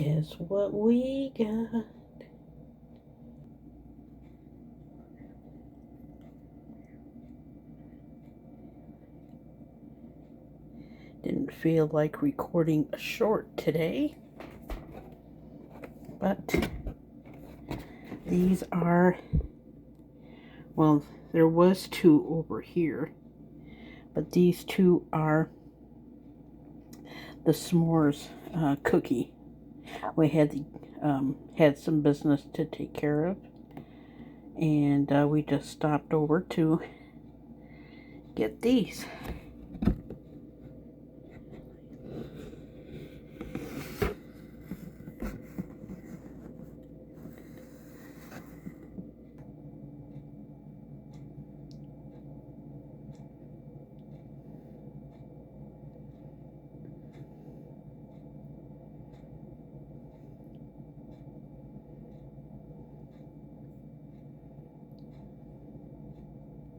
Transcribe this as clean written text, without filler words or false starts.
is what we got. Didn't feel like recording a short today, but these are, well, there was two over here, but these two are the s'mores cookie. We had some business to take care of, and we just stopped over to get these.